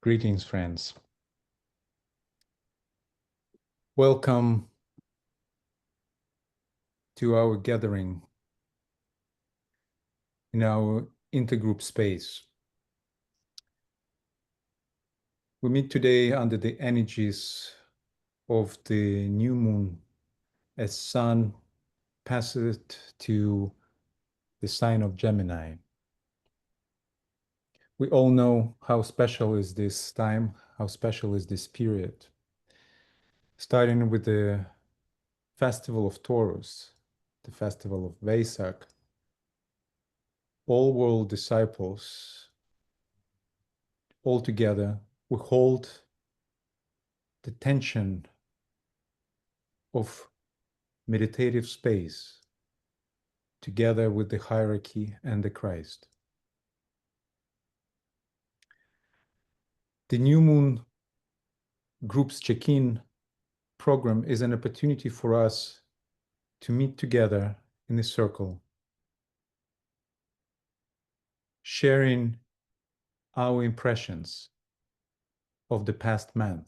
Greetings, friends. Welcome to our gathering in our intergroup space. We meet today under the energies of the new moon as Sun passes to the sign of Gemini. We all know how special is this time, how special is this period. Starting with the festival of Taurus, the festival of Vesak, all world disciples all together, we hold the tension of meditative space together with the hierarchy and the Christ. The New Moon Groups Check-in program is an opportunity for us to meet together in a circle, sharing our impressions of the past month,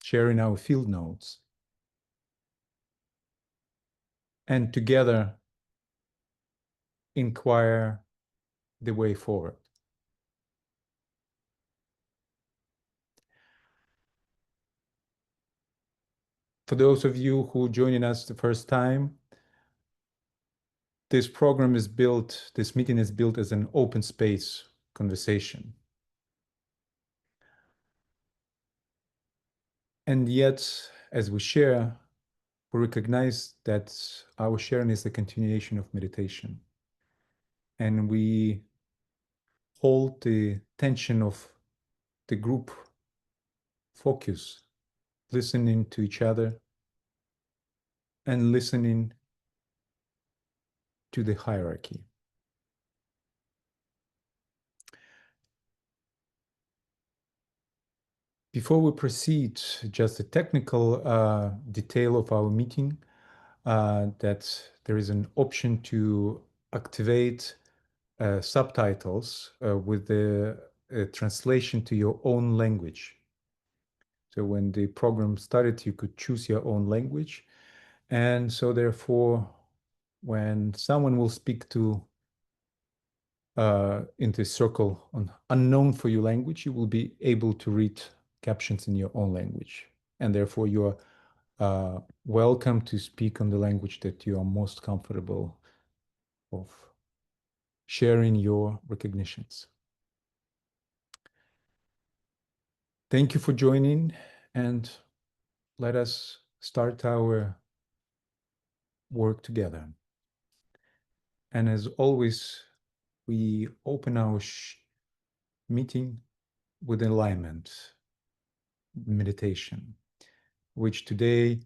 sharing our field notes, and together inquire the way forward. For those of you who are joining us the first time, this meeting is built as an open space conversation. And yet, as we share, we recognize that our sharing is a continuation of meditation. And we hold the tension of the group focus, listening to each other and listening to the hierarchy. Before we proceed, just a technical detail of our meeting, that there is an option to activate subtitles with the translation to your own language. So when the program started, you could choose your own language. And so therefore, when someone will speak into a circle on unknown for you language, you will be able to read captions in your own language. And therefore, you are welcome to speak on the language that you are most comfortable of sharing your recognitions. Thank you for joining, and let us start our work together. And as always, we open our meeting with alignment meditation, which today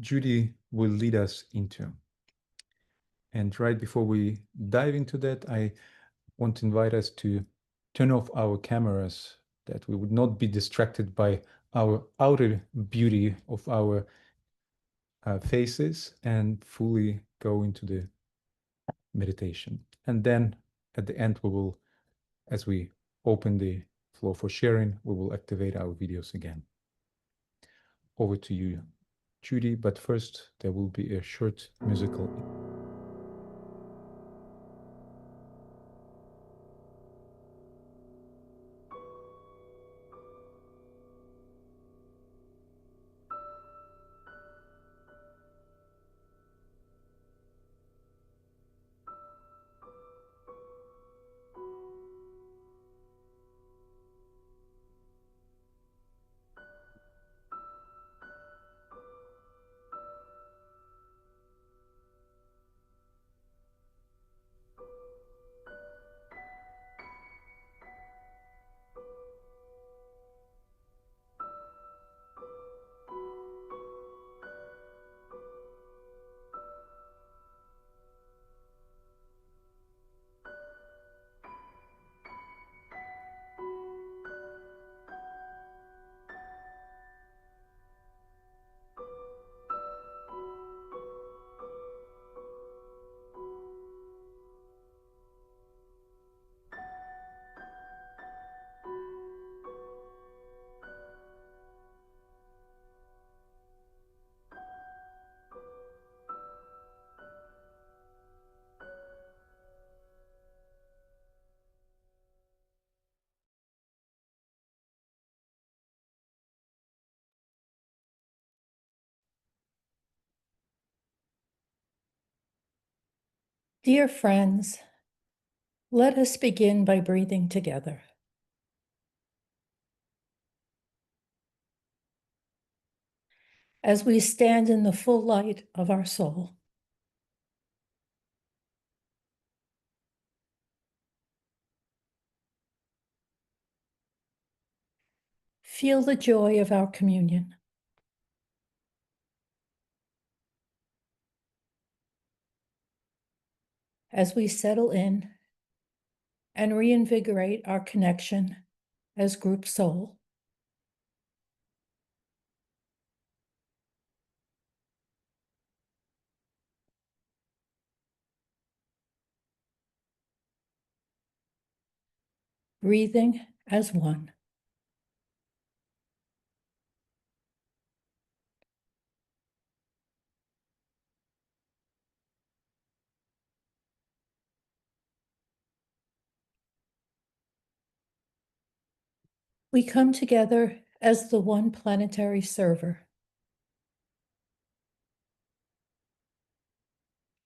Judy will lead us into. And right before we dive into that, I want to invite us to turn off our cameras, that we would not be distracted by our outer beauty of our faces, and fully go into the meditation. And then at the end, we will, as we open the floor for sharing, we will activate our videos again. Over to you, Judy, but first there will be a short musical. Dear friends, let us begin by breathing together. As we stand in the full light of our soul, feel the joy of our communion. As we settle in and reinvigorate our connection as group soul. Breathing as one. We come together as the one planetary server,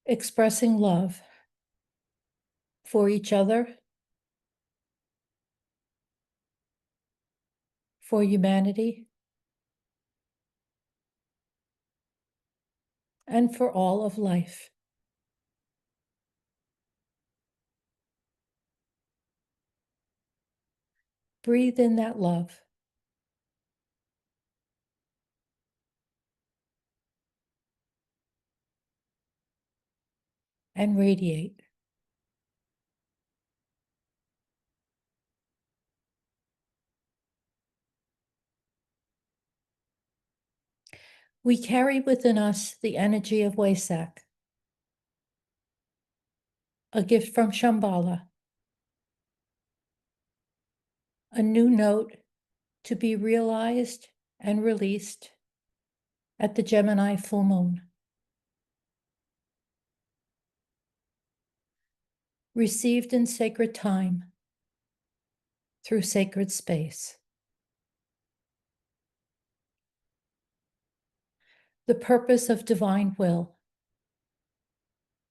expressing love for each other, for humanity, and for all of life. Breathe in that love. And radiate. We carry within us the energy of Wesak, a gift from Shambhala, a new note to be realized and released at the Gemini full moon. Received in sacred time through sacred space. The purpose of divine will,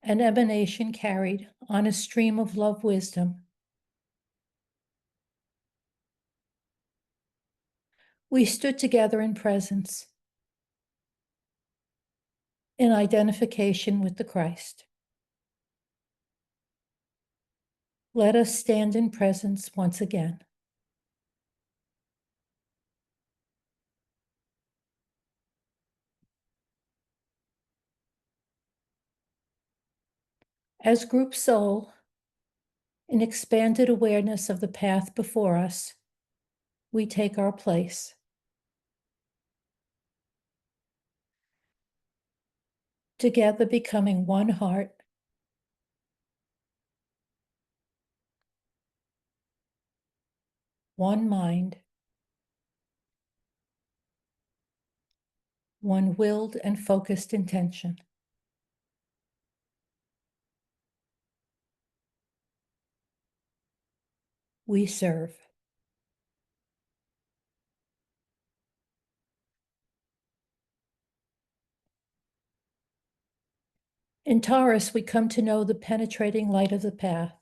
an emanation carried on a stream of love wisdom. We stood together in presence, in identification with the Christ. Let us stand in presence once again. As group soul, in expanded awareness of the path before us, we take our place. Together becoming one heart, one mind, one willed and focused intention. We serve. In Taurus, we come to know the penetrating light of the path.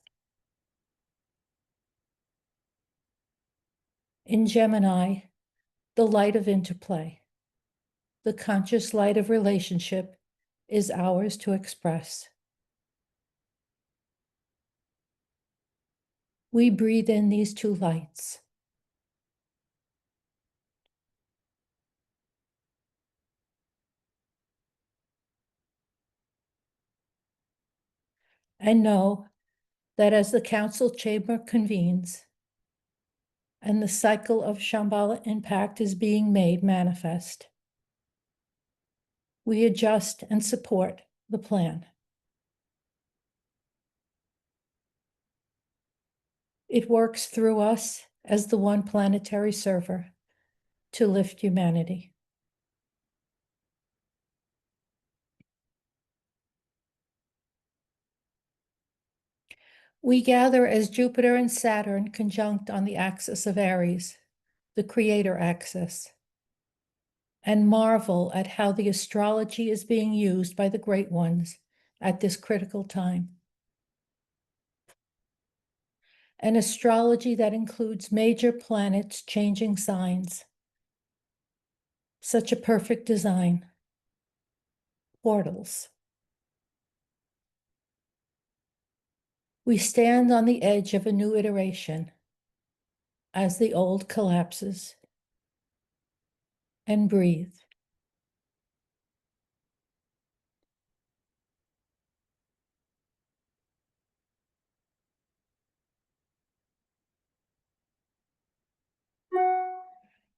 In Gemini, the light of interplay. The conscious light of relationship is ours to express. We breathe in these two lights. And know that as the council chamber convenes and the cycle of Shambhala impact is being made manifest, we adjust and support the plan. It works through us as the one planetary server to lift humanity. We gather as Jupiter and Saturn conjunct on the axis of Aries, the creator axis, and marvel at how the astrology is being used by the great ones at this critical time. an astrology that includes major planets changing signs. Such a perfect design. Portals. We stand on the edge of a new iteration as the old collapses, and breathe.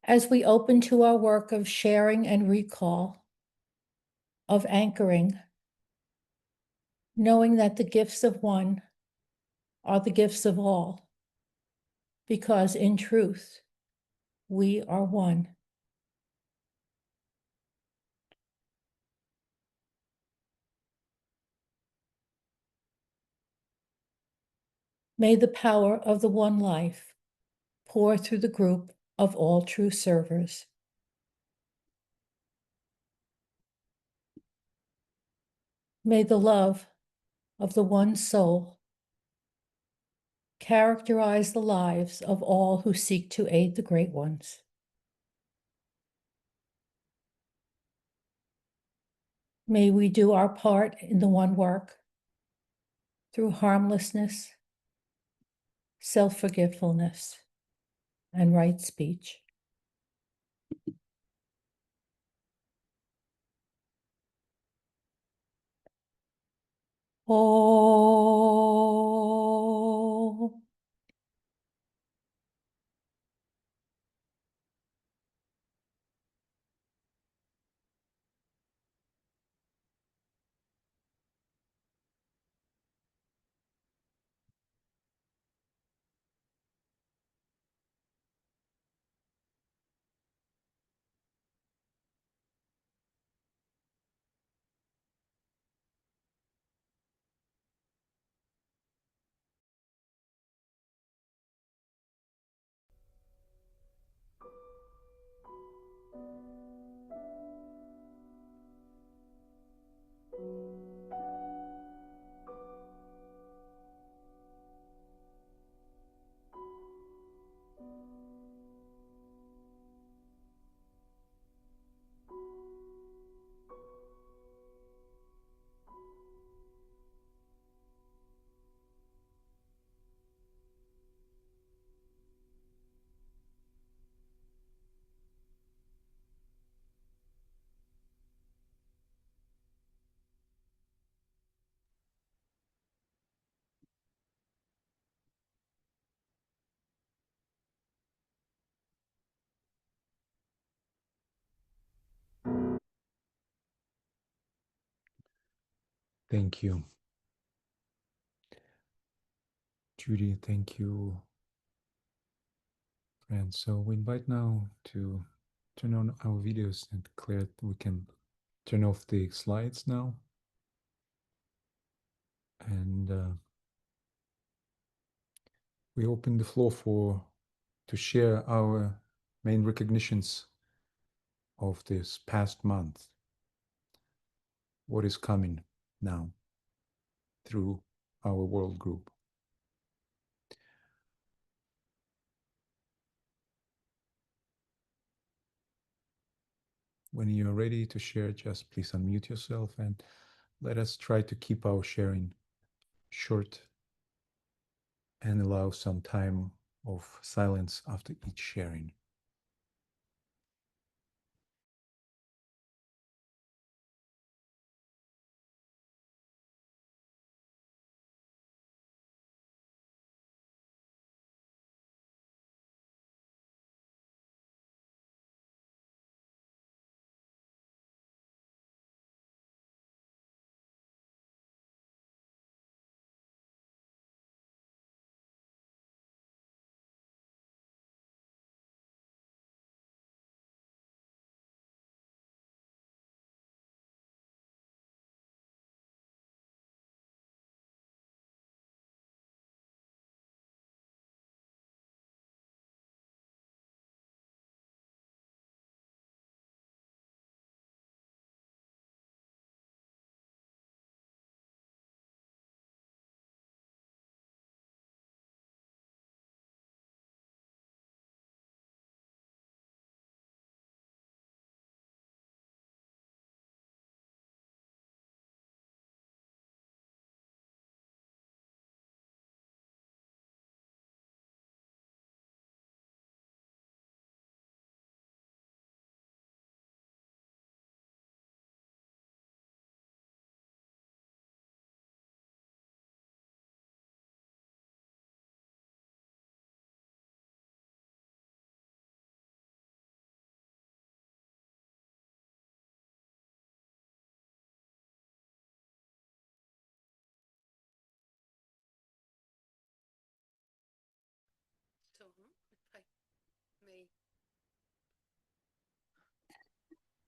As we open to our work of sharing and recall, of anchoring, knowing that the gifts of one are the gifts of all, because in truth, we are one. May the power of the one life pour through the group of all true servers. May the love of the one soul characterize the lives of all who seek to aid the great ones. May we do our part in the one work through harmlessness, self-forgetfulness, and right speech. Oh. Thank you. Judy, thank you. And so we invite now to turn on our videos and declare that we can turn off the slides now. And we open the floor to share our main recognitions of this past month. What is coming now through our world group. When you're ready to share, just please unmute yourself and let us try to keep our sharing short and allow some time of silence after each sharing.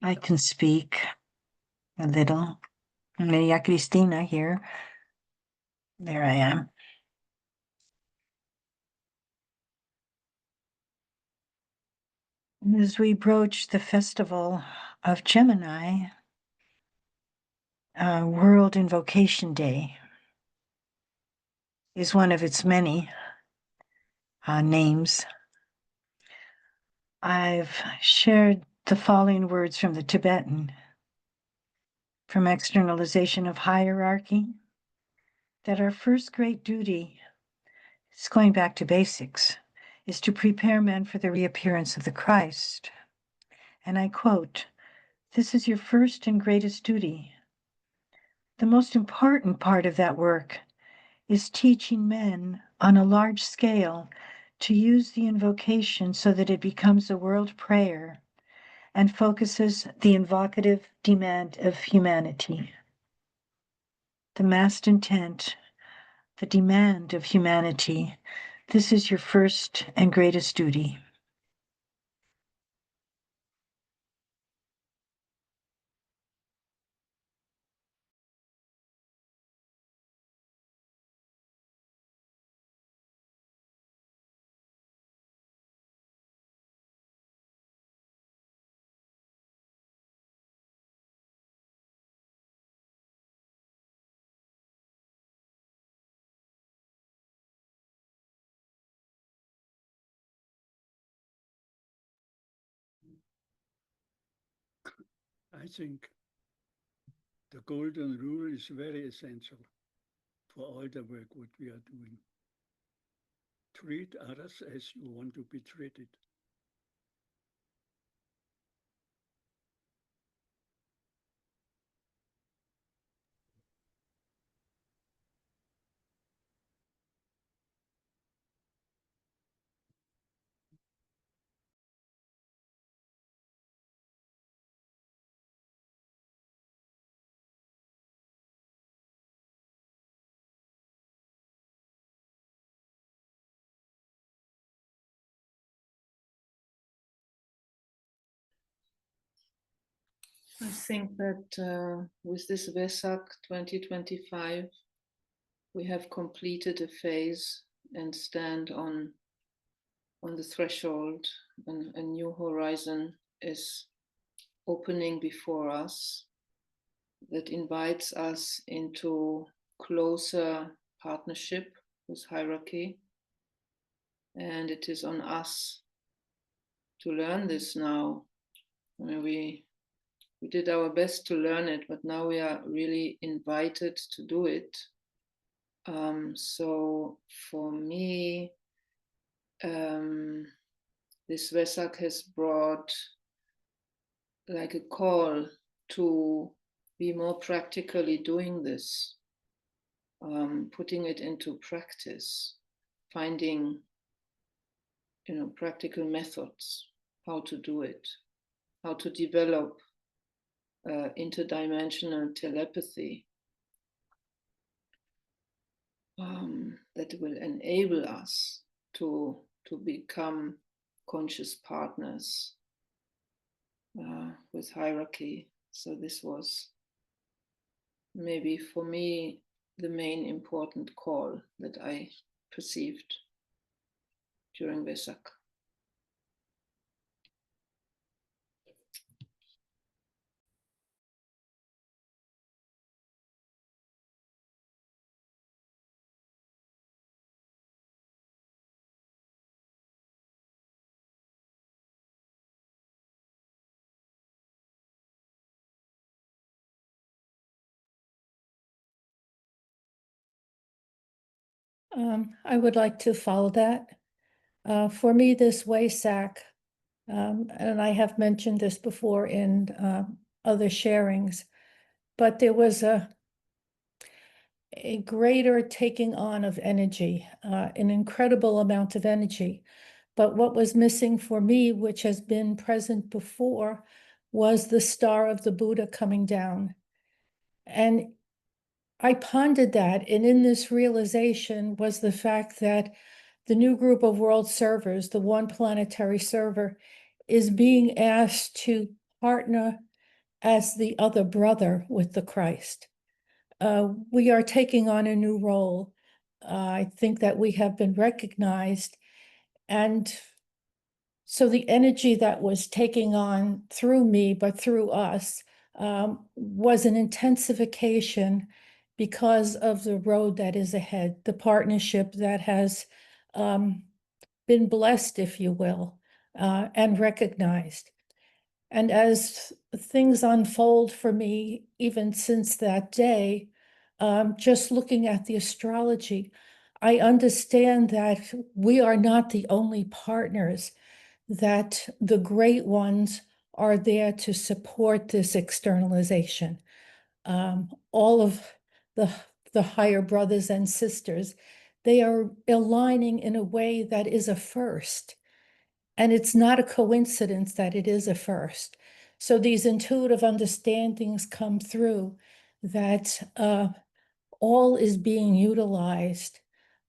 I can speak a little. Maria Cristina here. There I am. As we broach the festival of Gemini, World Invocation Day is one of its many names. I've shared the following words from the Tibetan: from externalization of hierarchy, that our first great duty, it's going back to basics, is to prepare men for the reappearance of the Christ. And I quote, "This is your first and greatest duty. The most important part of that work is teaching men on a large scale to use the invocation so that it becomes a world prayer and focuses the invocative demand of humanity. The massed intent, the demand of humanity, this is your first and greatest duty." I think the golden rule is very essential for all the work what we are doing. Treat others as you want to be treated. I think that with this Vesak 2025, we have completed a phase and stand on the threshold, and a new horizon is opening before us that invites us into closer partnership with hierarchy. And it is on us to learn this now. I mean, we did our best to learn it, but now we are really invited to do it. So for me, this Vesak has brought like a call to be more practically doing this, putting it into practice, finding, practical methods, how to do it, how to develop interdimensional telepathy that will enable us to become conscious partners with hierarchy. So this was maybe for me the main important call that I perceived during Vesak. I would like to follow that. For me, this Waysack, and I have mentioned this before in other sharings, but there was a greater taking on of energy, an incredible amount of energy. But what was missing for me, which has been present before, was the star of the Buddha coming down. And I pondered that, and in this realization was the fact that the new group of world servers, the one planetary server, is being asked to partner as the other brother with the Christ. We are taking on a new role. I think that we have been recognized, and so the energy that was taking on through me, but through us, was an intensification because of the road that is ahead, the partnership that has been blessed, if you will, and recognized. And as things unfold for me, even since that day, just looking at the astrology, I understand that we are not the only partners, that the great ones are there to support this externalization. All of the higher brothers and sisters, they are aligning in a way that is a first. And it's not a coincidence that it is a first. So these intuitive understandings come through that all is being utilized,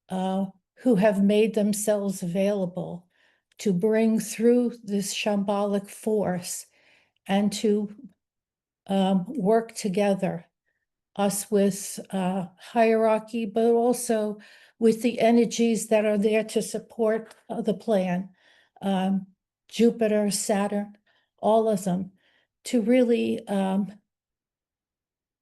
who have made themselves available to bring through this shambolic force and to work together, us with hierarchy, but also with the energies that are there to support the plan. Jupiter, Saturn, all of them, to really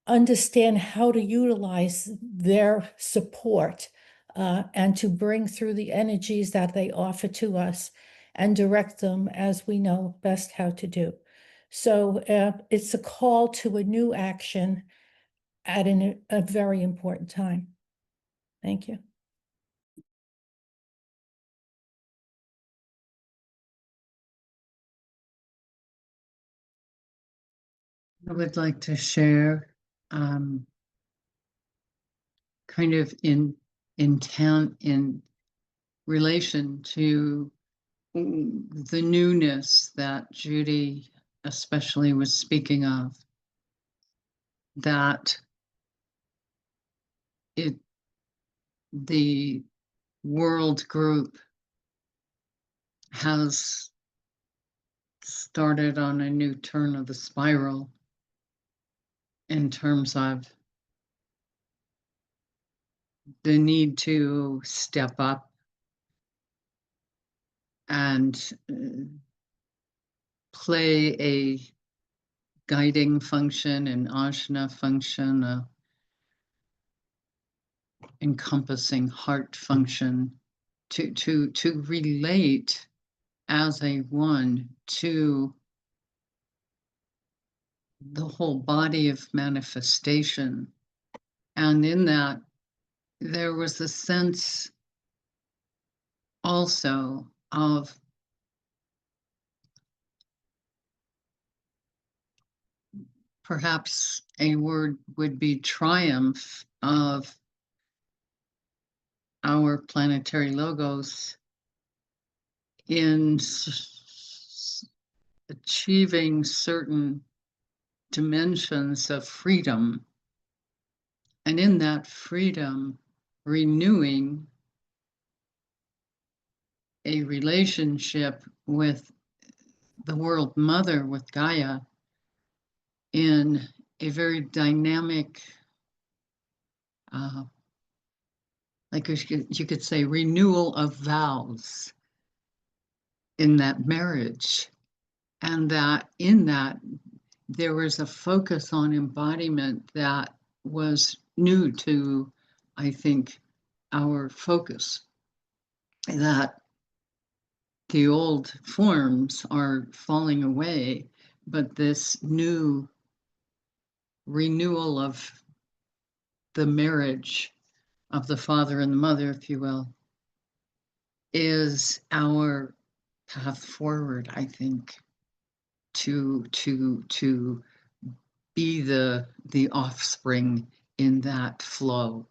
understand how to utilize their support and to bring through the energies that they offer to us and direct them as we know best how to do. So it's a call to a new action at a very important time. Thank you. I would like to share kind of in intent in relation to the newness that Judy especially was speaking of, that the world group has started on a new turn of the spiral in terms of the need to step up and play a guiding function, an ajna function, encompassing heart function, to relate as a one to the whole body of manifestation. And in that, there was a sense also of perhaps a word would be triumph of our planetary logos in achieving certain dimensions of freedom, and in that freedom renewing a relationship with the world mother, with Gaia, in a very dynamic, like you could say, renewal of vows in that marriage. And that in that, there was a focus on embodiment that was new to, I think, our focus. That the old forms are falling away, but this new renewal of the marriage of the father and the mother, if you will, is our path forward, I think, to be the offspring in that flow.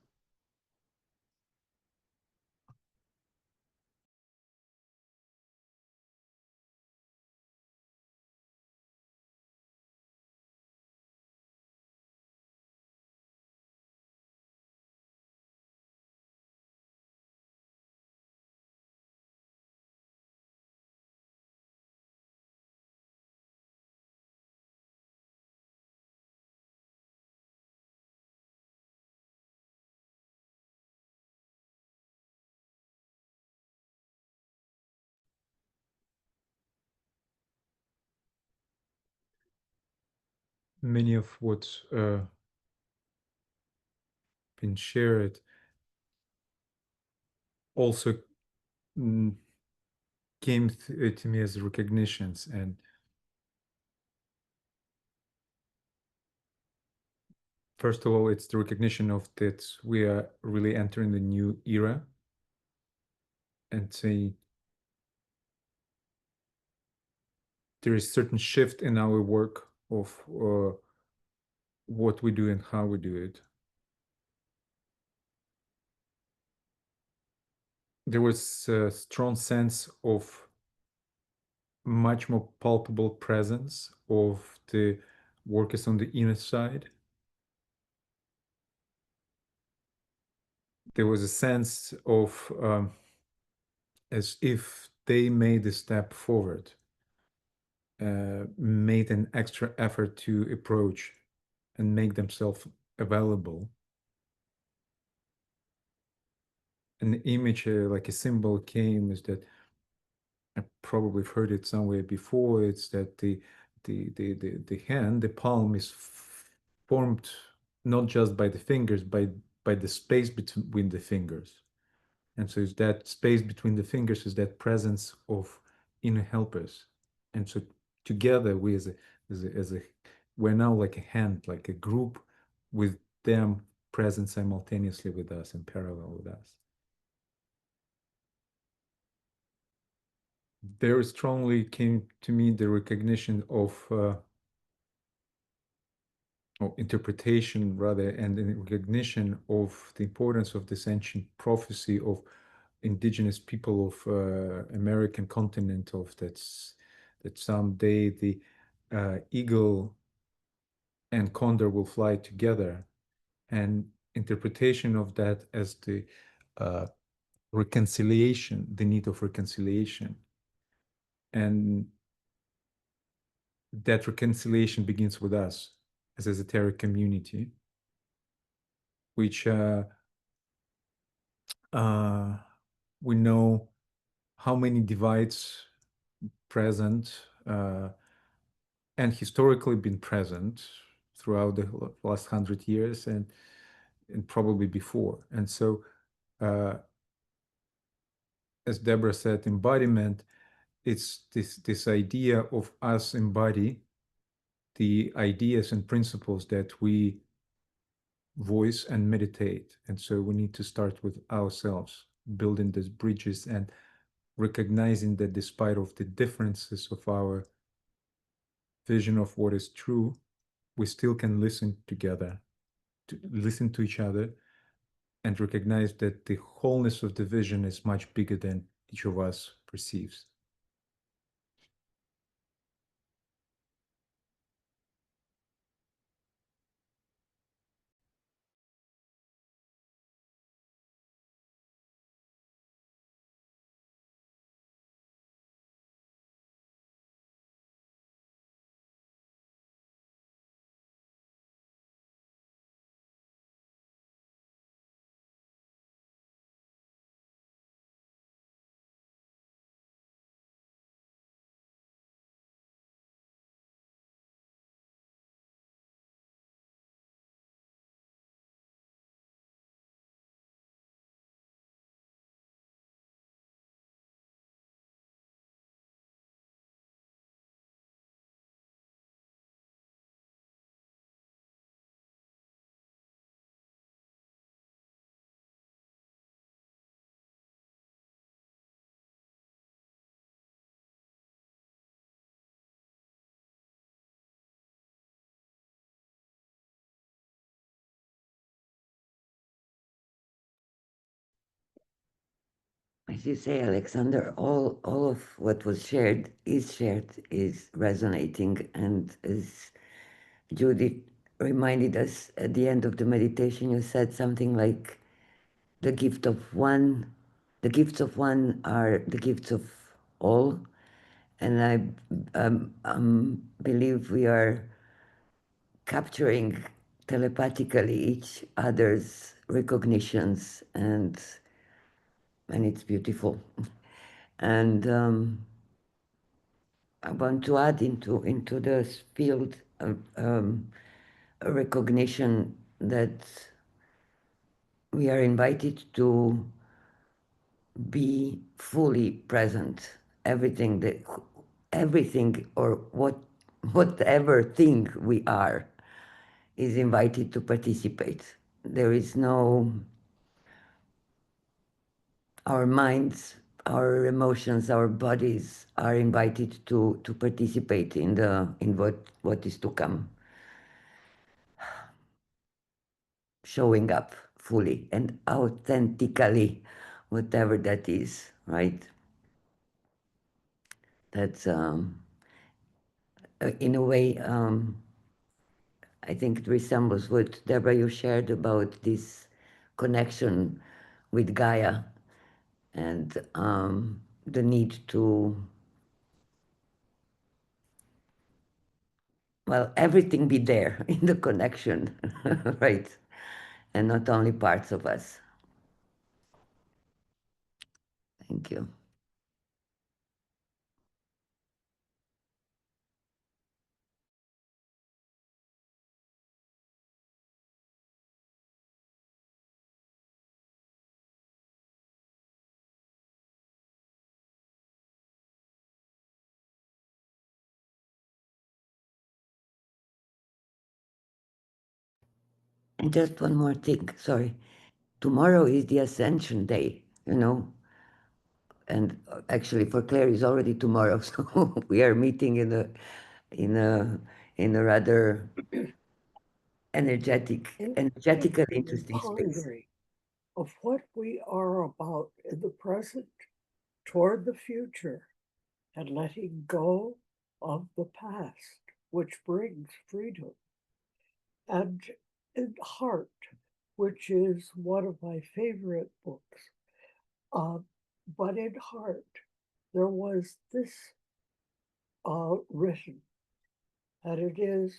many of what's been shared also came to me as recognitions. And first of all, it's the recognition of that we are really entering the new era, and say there is certain shift in our work of what we do and how we do it. There was a strong sense of much more palpable presence of the workers on the inner side. There was a sense of as if they made a step forward, made an extra effort to approach and make themselves available. An image, like a symbol came, is that I probably heard it somewhere before. It's that the hand, the palm, is formed not just by the fingers, by the space between the fingers. And so it's that space between the fingers is that presence of inner helpers. And so together we as a we're now like a hand, like a group with them present simultaneously with us in parallel with us. Very strongly came to me the recognition of or interpretation rather, and the recognition of the importance of this ancient prophecy of indigenous people of American continent, of that someday the eagle and condor will fly together, and interpretation of that as the reconciliation, the need of reconciliation. And that reconciliation begins with us as a esoteric community, which we know how many divides present and historically been present throughout the last 100 years and probably before. And so, as Deborah said, embodiment, it's this idea of us embody the ideas and principles that we voice and meditate. And so we need to start with ourselves, building these bridges and recognizing that despite of the differences of our vision of what is true, we still can listen together, to listen to each other, and recognize that the wholeness of the vision is much bigger than each of us perceives. As you say, Alexander, all of what was shared, is resonating. And as Judith reminded us at the end of the meditation, you said something like, the gifts of one are the gifts of all. And I believe we are capturing telepathically each other's recognitions, and it's beautiful. And I want to add into this field a recognition that we are invited to be fully present. Everything or whatever thing we are is invited to participate. There is no, our minds, our emotions, our bodies are invited to participate in what is to come. Showing up fully and authentically, whatever that is, right? That's in a way, I think it resembles what Deborah you shared about this connection with Gaia and the need to, well, everything be there in the connection, right? And not only parts of us. Thank you. And just one more thing, sorry. Tomorrow is the Ascension Day, you know, and actually for Claire is already tomorrow, so we are meeting in a rather energetically interesting space. Of what we are about in the present toward the future and letting go of the past, which brings freedom. And in Heart, which is one of my favorite books, but in Heart, there was this written, and it is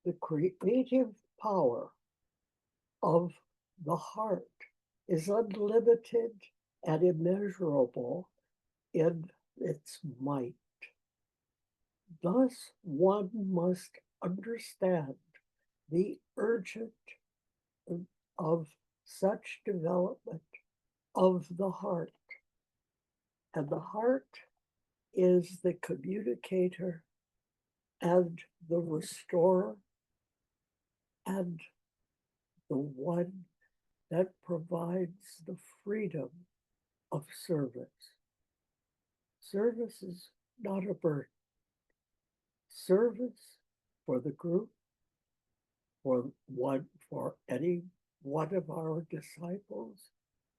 the creative power of the heart is unlimited and immeasurable in its might. Thus, one must understand the urgent of such development of the heart. And the heart is the communicator and the restorer and the one that provides the freedom of service. Service is not a burden. Service for the group, for any one of our disciples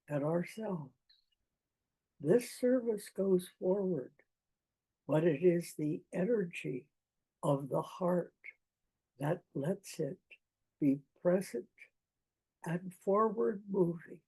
and ourselves. This service goes forward, but it is the energy of the heart that lets it be present and forward moving.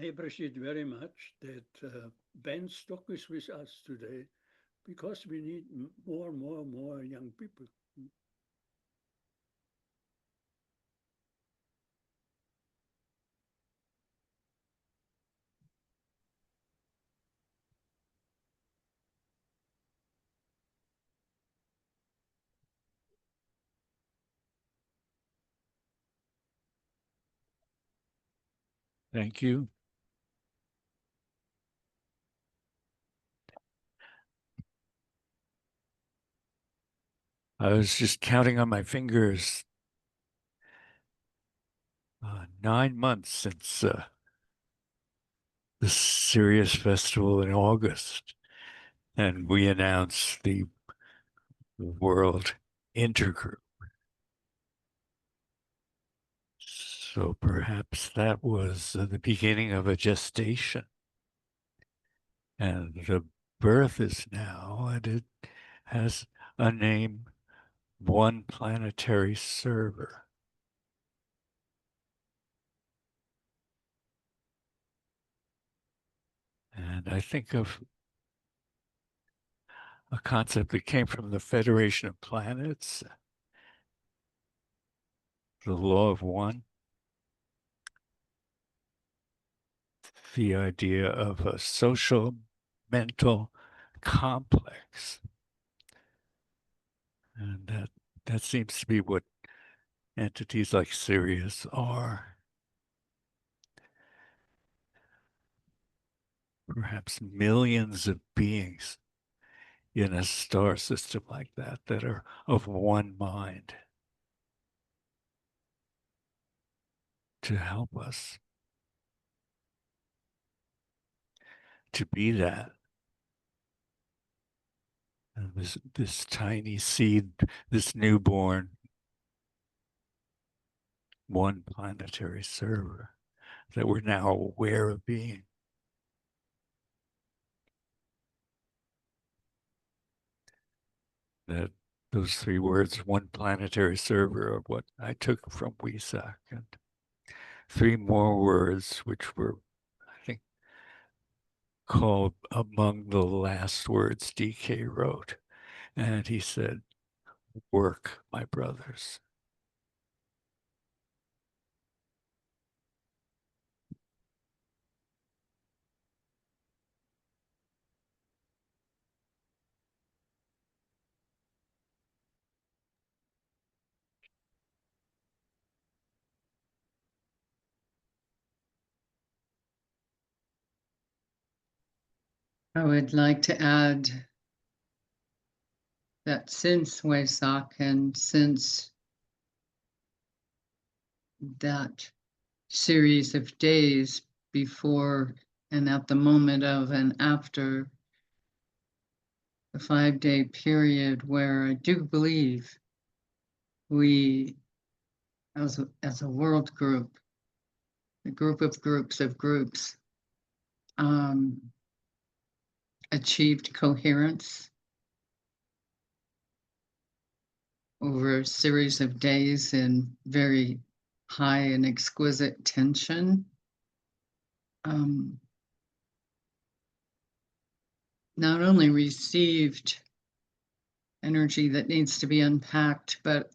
I appreciate very much that Ben Stock is with us today because we need more young people. Thank you. I was just counting on my fingers. 9 months since the Sirius Festival in August, and we announced the World Intergroup. So perhaps that was the beginning of a gestation. And the birth is now, and it has a name, One Planetary Server. And I think of a concept that came from the Federation of Planets, the law of one, the idea of a social mental complex. And that seems to be what entities like Sirius are. Perhaps millions of beings in a star system like that are of one mind to help us to be that. And this tiny seed, this newborn, one planetary server that we're now aware of being. That those 3 words, one planetary server, are what I took from Wesak, and 3 more words which were, I think, called among the last words DK wrote. And he said, work, my brothers. I would like to add that since Wesak and since that series of days before and at the moment of and after the 5-day period, where I do believe we, as a world group, a group of groups, achieved coherence over a series of days in very high and exquisite tension. Not only received energy that needs to be unpacked, but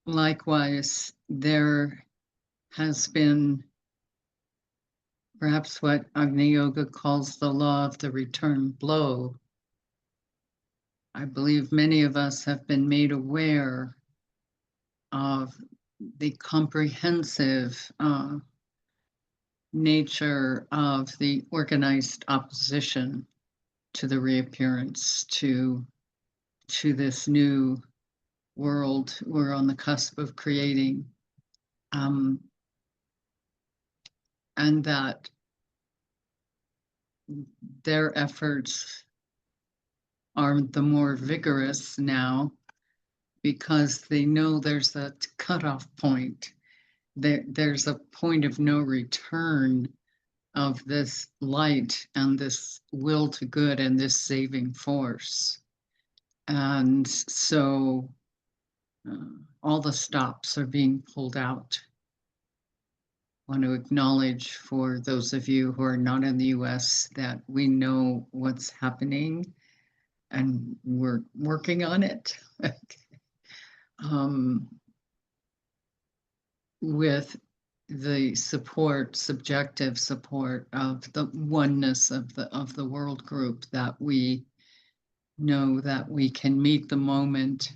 likewise, there has been perhaps what Agni Yoga calls the law of the return blow. I believe many of us have been made aware of the comprehensive nature of the organized opposition to the reappearance to this new world we're on the cusp of creating, and that their efforts are the more vigorous now because they know there's a cutoff point. There's a point of no return of this light and this will to good and this saving force. And so all the stops are being pulled out. want to acknowledge for those of you who are not in the US that we know what's happening and we're working on it. With the support, subjective support of the oneness of the world group, that we know that we can meet the moment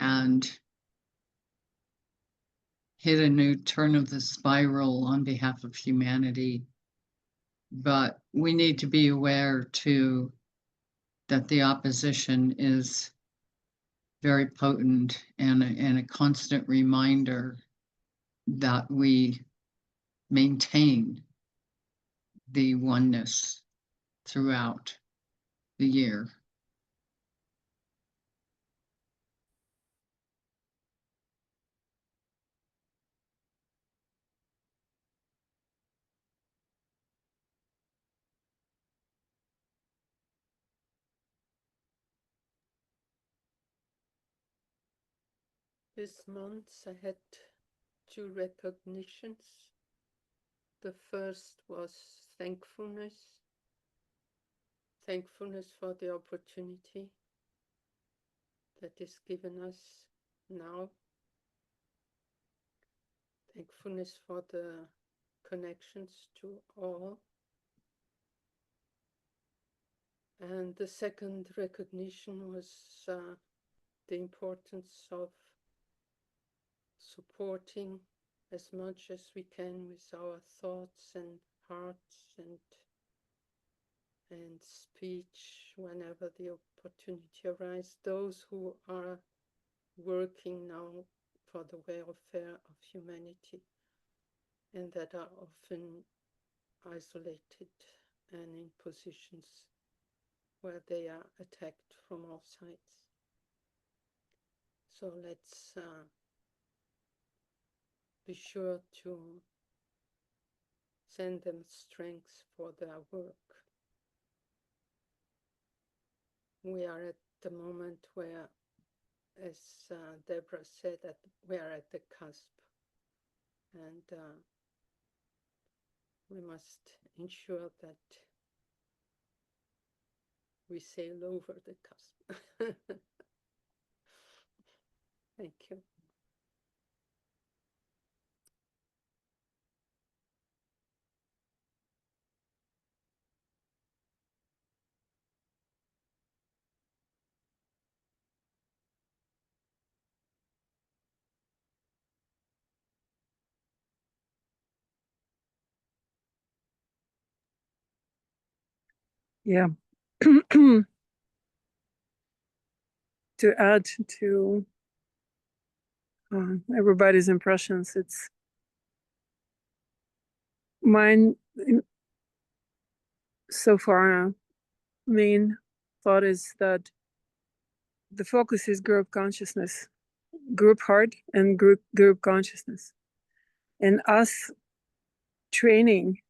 and hit a new turn of the spiral on behalf of humanity. But we need to be aware too that the opposition is very potent and a constant reminder that we maintain the oneness throughout the year. This month I had 2 recognitions. The first was thankfulness. Thankfulness for the opportunity that is given us now. Thankfulness for the connections to all. And the second recognition was the importance of supporting as much as we can with our thoughts and hearts and speech whenever the opportunity arises, those who are working now for the welfare of humanity and that are often isolated and in positions where they are attacked from all sides. So let's be sure to send them strength for their work. We are at the moment where, as Deborah said, we are at the cusp, and we must ensure that we sail over the cusp. Thank you. Yeah. To add to everybody's impressions, it's mine so far. Main thought is that the focus is group consciousness, group heart, and group consciousness, and us training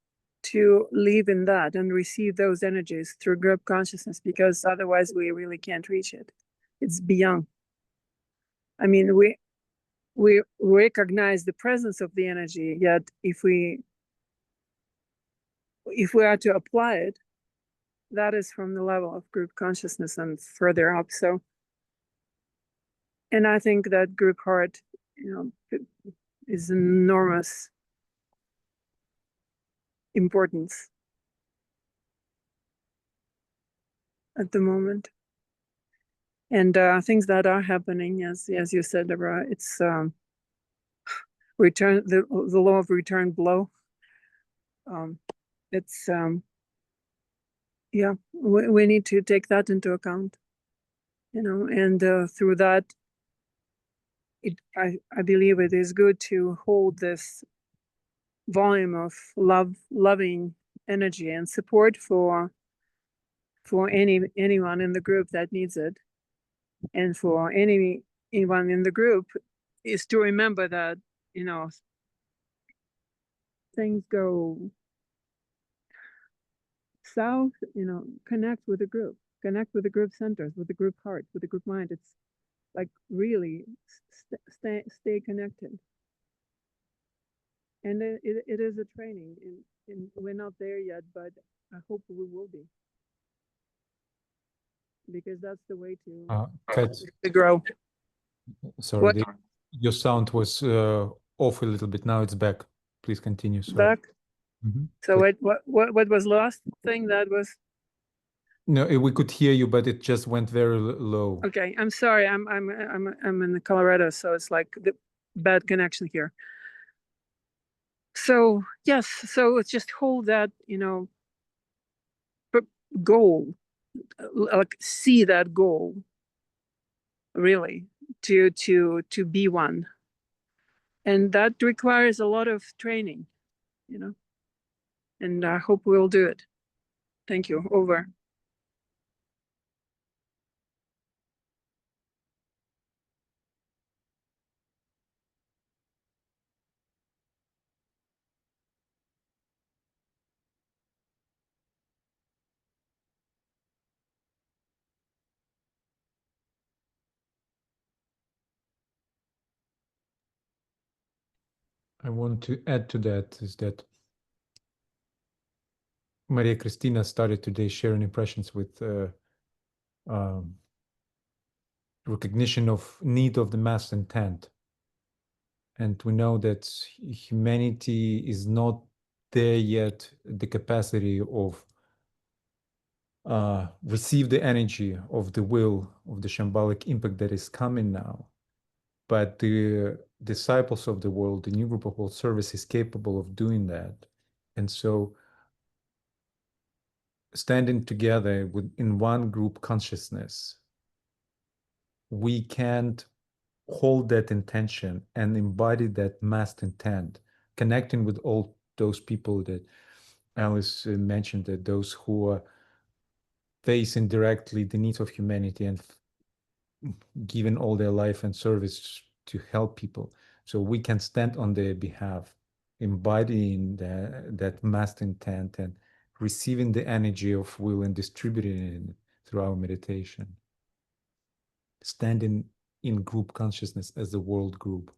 to live in that and receive those energies through group consciousness, because otherwise we really can't reach it. It's beyond. I mean, we recognize the presence of the energy, yet if we are to apply it, that is from the level of group consciousness and further up. So, and I think that group heart, is enormous importance at the moment. And things that are happening, as you said, Deborah, it's return, the law of return blow. It's yeah, we need to take that into account, and through that, I believe it is good to hold this volume of loving energy and support for anyone in the group that needs it, and for anyone in the group is to remember that things go south, connect with the group centers, with the group heart, with the group mind. It's like really stay connected. And it is a training, and we're not there yet, but I hope we will be. Because that's the way Kat, to grow. sorry, What? your sound was off a little bit. Now it's back. Please continue. Sorry. Back? Mhm. So what was last thing that was? No, we could hear you, but it just went very low. Okay, I'm sorry. I'm in Colorado, so it's like the bad connection here. So yes, so it's just hold that, goal, like see that goal, really, to be one, and that requires a lot of training, and I hope we'll do it. Thank you. Over. I want to add to that is that Maria Cristina started today sharing impressions with recognition of need of the mass intent. And we know that humanity is not there yet, the capacity of receive the energy of the will of the shambolic impact that is coming now. But the disciples of the world, the new group of world service is capable of doing that. And so standing together in one group consciousness, we can't hold that intention and embody that massed intent, connecting with all those people that Alice mentioned, that those who are facing directly the needs of humanity and given all their life and service to help people. So we can stand on their behalf, embodying that massed intent and receiving the energy of will and distributing it through our meditation. Standing in group consciousness as the world group.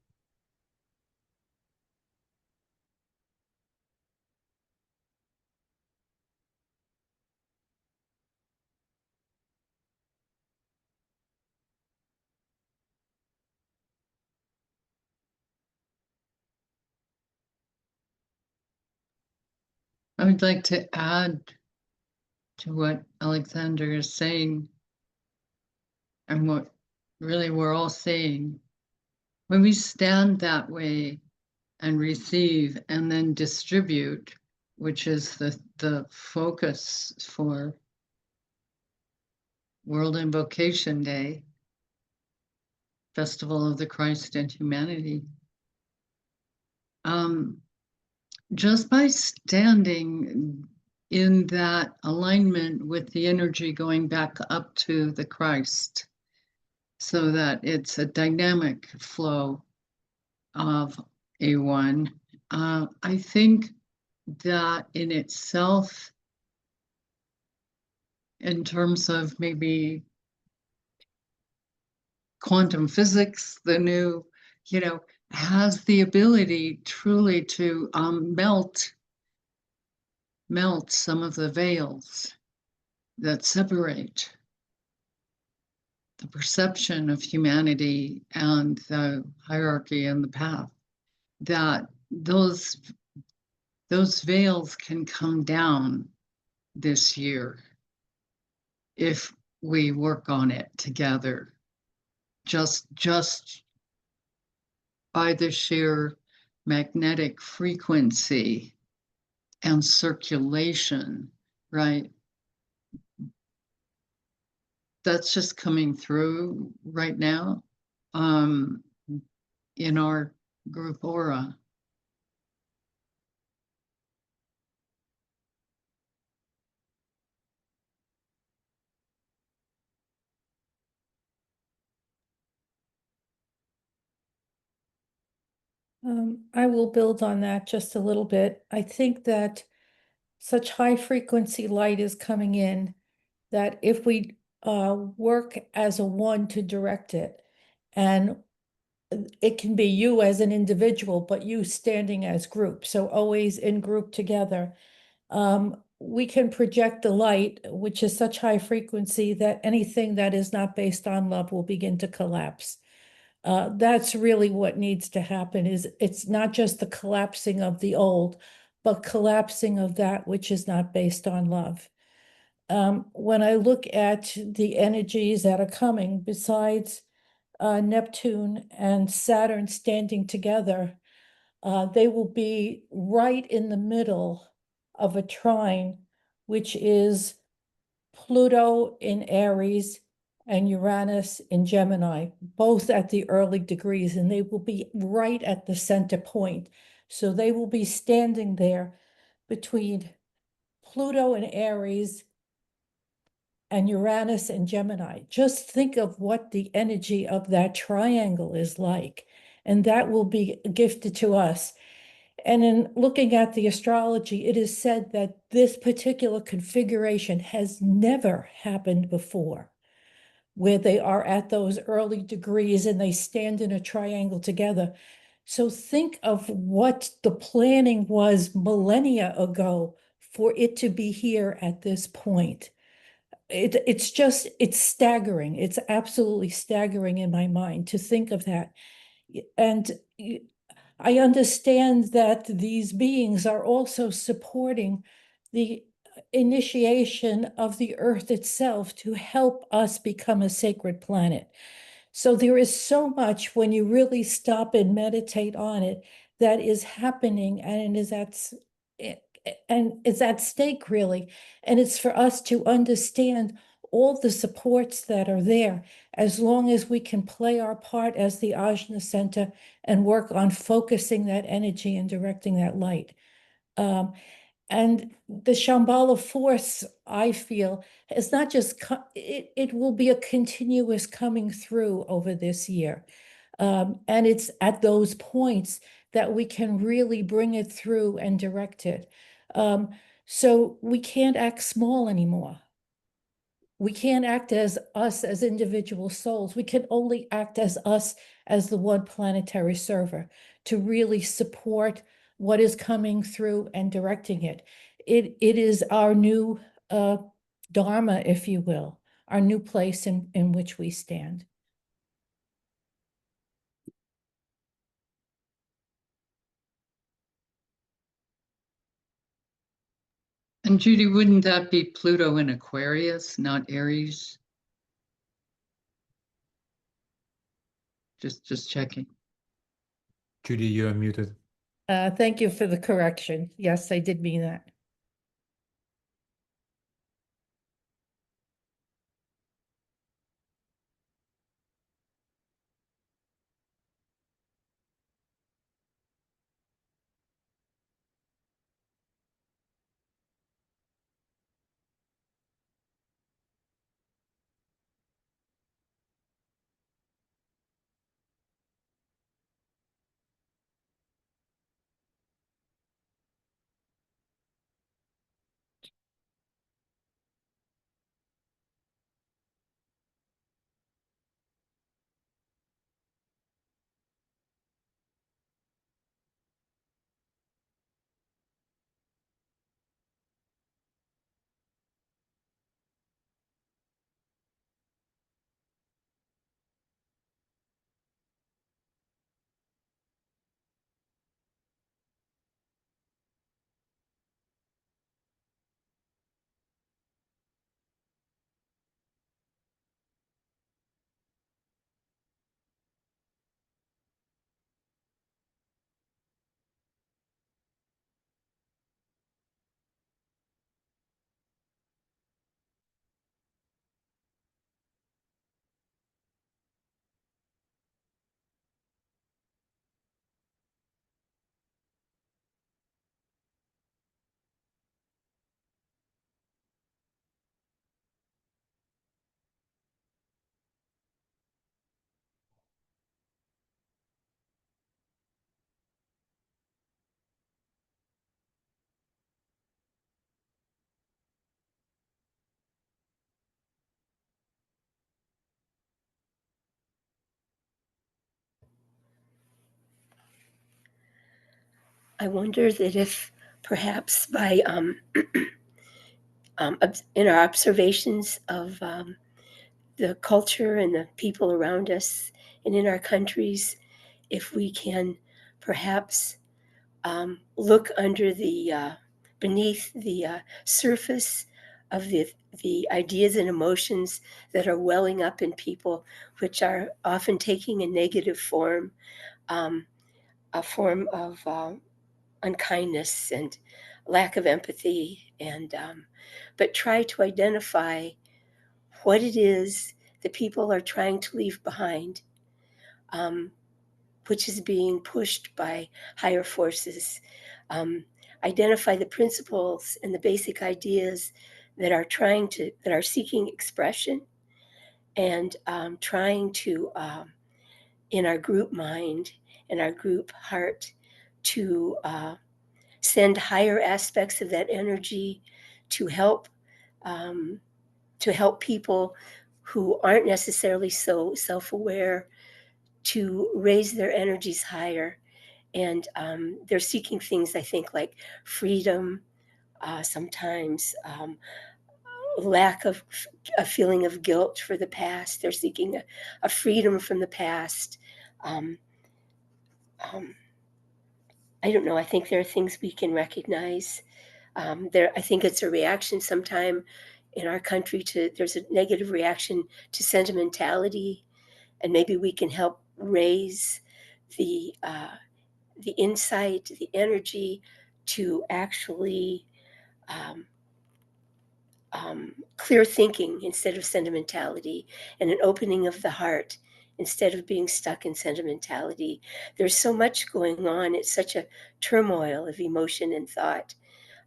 I would like to add to what Alexander is saying and what really we're all saying. When we stand that way and receive and then distribute, which is the focus for World Invocation Day, Festival of the Christ and Humanity. Just by standing in that alignment with the energy going back up to the Christ, so that it's a dynamic flow of a one, I think that in itself, in terms of maybe quantum physics, the new, has the ability truly to melt some of the veils that separate the perception of humanity and the hierarchy and the path, that those veils can come down this year if we work on it together, just by the sheer magnetic frequency and circulation, right? That's just coming through right now in our group aura. I will build on that just a little bit. I think that such high frequency light is coming in that if we work as a one to direct it, and it can be you as an individual, but you standing as group, so always in group together. We can project the light, which is such high frequency that anything that is not based on love will begin to collapse. That's really what needs to happen, is it's not just the collapsing of the old, but collapsing of that which is not based on love. When I look at the energies that are coming, besides Neptune and Saturn standing together, they will be right in the middle of a trine, which is Pluto in Aries and Uranus in Gemini, both at the early degrees, and they will be right at the center point. So they will be standing there between Pluto in Aries and Uranus and Gemini. Just think of what the energy of that triangle is like, and that will be gifted to us. And in looking at the astrology, it is said that this particular configuration has never happened before, where they are at those early degrees and they stand in a triangle together. So think of what the planning was millennia ago for it to be here at this point. It's staggering. It's absolutely staggering in my mind to think of that. And I understand that these beings are also supporting the initiation of the earth itself to help us become a sacred planet. So there is so much, when you really stop and meditate on it, that is happening, and it's at stake, really. And it's for us to understand all the supports that are there, as long as we can play our part as the Ajna Center and work on focusing that energy and directing that light. And the Shambhala force, I feel, is not just, it will be a continuous coming through over this year. And it's at those points that we can really bring it through and direct it. So we can't act small anymore. We can't act as us as individual souls. We can only act as us as the one planetary server to really support what is coming through and directing it. It is our new dharma, if you will, our new place in which we stand. And Judy, wouldn't that be Pluto in Aquarius, not Aries? Just checking. Judy, you are muted. Thank you for the correction. Yes, I did mean that. I wonder that if perhaps by in our observations of the culture and the people around us and in our countries, if we can perhaps look under the beneath the surface of the ideas and emotions that are welling up in people, which are often taking a negative form, a form of unkindness and lack of empathy, and but try to identify what it is that people are trying to leave behind, which is being pushed by higher forces. Identify the principles and the basic ideas that are seeking expression, and trying to, in our group mind, in our group heart, to send higher aspects of that energy to help people who aren't necessarily so self-aware to raise their energies higher. And they're seeking things, I think, like freedom, sometimes lack of a feeling of guilt for the past. They're seeking a freedom from the past. Um, I don't know. I think there are things we can recognize. I think it's a reaction sometime in our country there's a negative reaction to sentimentality, and maybe we can help raise the insight, the energy to actually clear thinking instead of sentimentality, and an opening of the heart instead of being stuck in sentimentality. There's so much going on. It's such a turmoil of emotion and thought.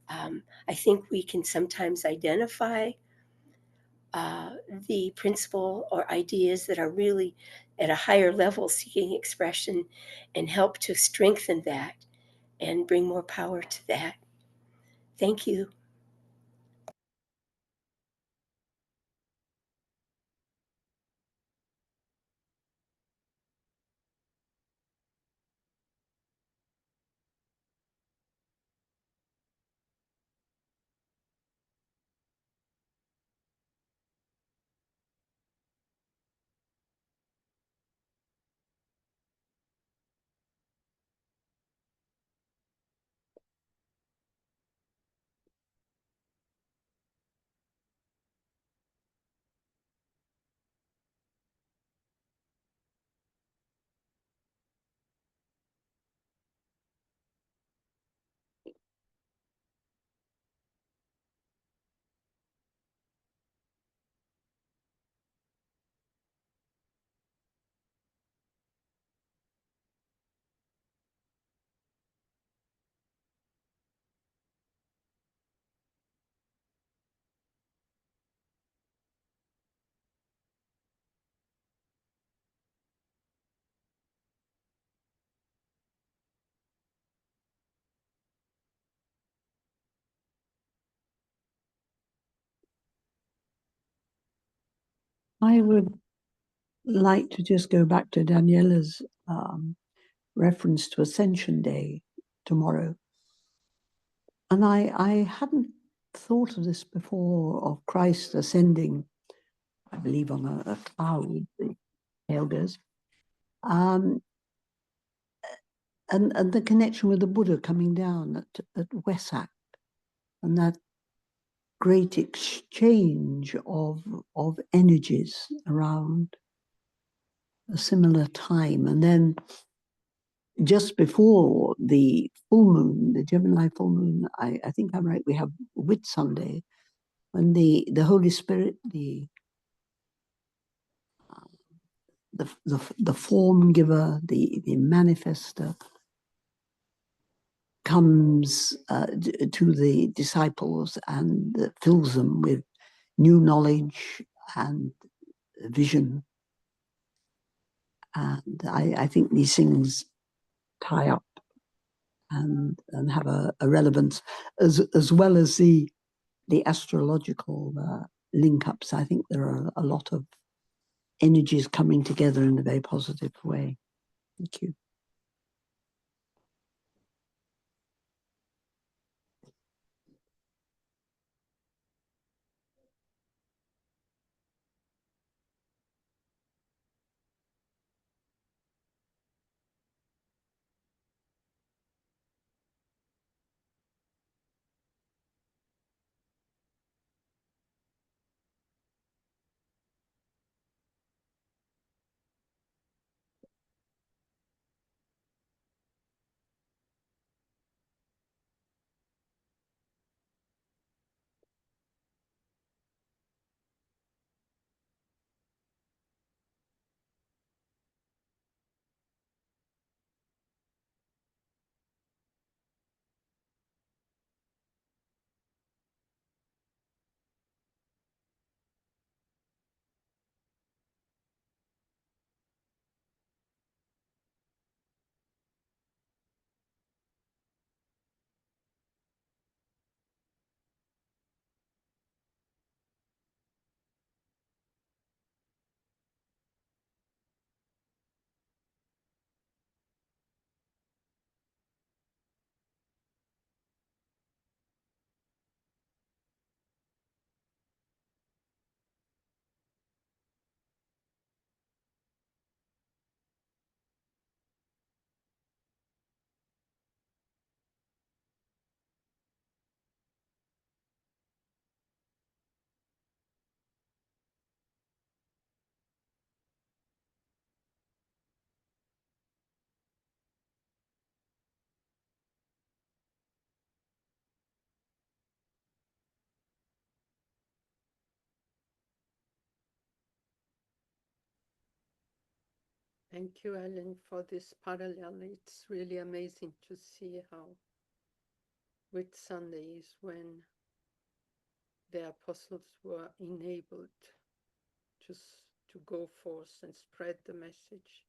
I think we can sometimes identify the principle or ideas that are really at a higher level seeking expression, and help to strengthen that and bring more power to that. Thank you. I would like to just go back to Daniela's reference to Ascension Day tomorrow. And I hadn't thought of this before, of Christ ascending, I believe, on a cloud, the elders, and the connection with the Buddha coming down at Wesak, and that great exchange of energies around a similar time. And then just before the full moon, the Gemini full moon, I think I'm right, we have Whit Sunday, when the Holy Spirit, the form giver, the manifester, comes to the disciples and fills them with new knowledge and vision. And I think these things tie up and have a relevance, as well as the astrological link-ups. I think there are a lot of energies coming together in a very positive way. Thank you. Thank you, Ellen, for this parallel. It's really amazing to see how Whit Sundays, when the apostles were enabled to go forth and spread the message,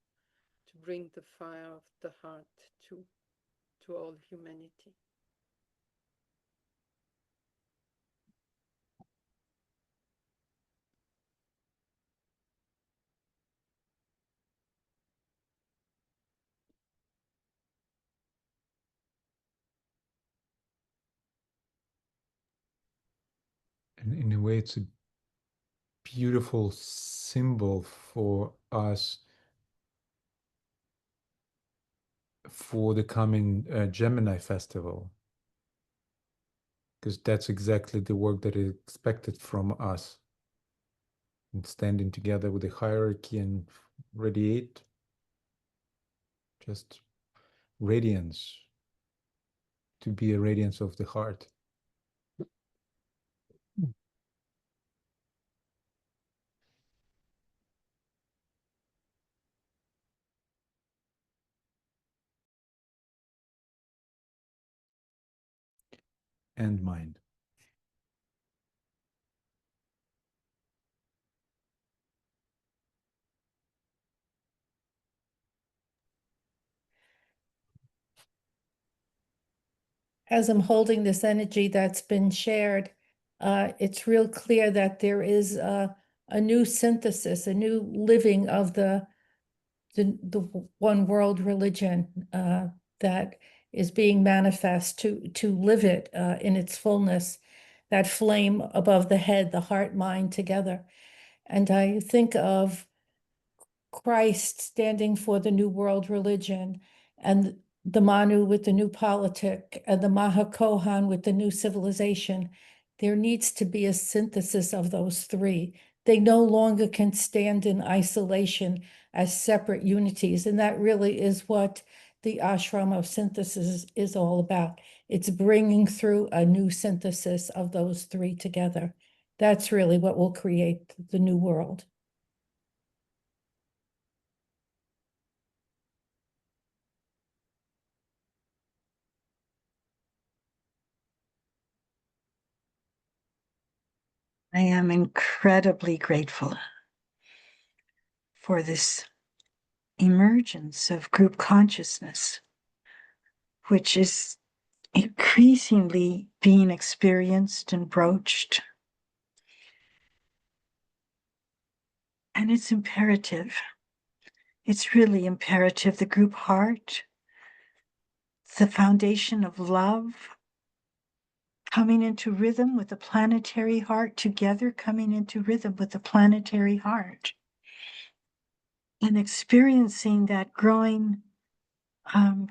to bring the fire of the heart to all humanity. And in a way, it's a beautiful symbol for us for the coming Gemini festival, because that's exactly the work that is expected from us, and standing together with the hierarchy and radiate just radiance, to be a radiance of the heart. And mind. As I'm holding this energy that's been shared, it's real clear that there is a new synthesis, a new living of the one world religion that is being manifest to live it in its fullness, that flame above the head, the heart, mind together. And I think of Christ standing for the new world religion, and the Manu with the new politic, and the Mahakohan with the new civilization. There needs to be a synthesis of those three. They no longer can stand in isolation as separate unities. And that really is what the ashram of synthesis is all about. It's bringing through a new synthesis of those three together. That's really what will create the new world. I am incredibly grateful for this emergence of group consciousness, which is increasingly being experienced and broached. And it's imperative. It's really imperative. The group heart, the foundation of love, coming into rhythm with the planetary heart, together coming into rhythm with the planetary heart, and experiencing that growing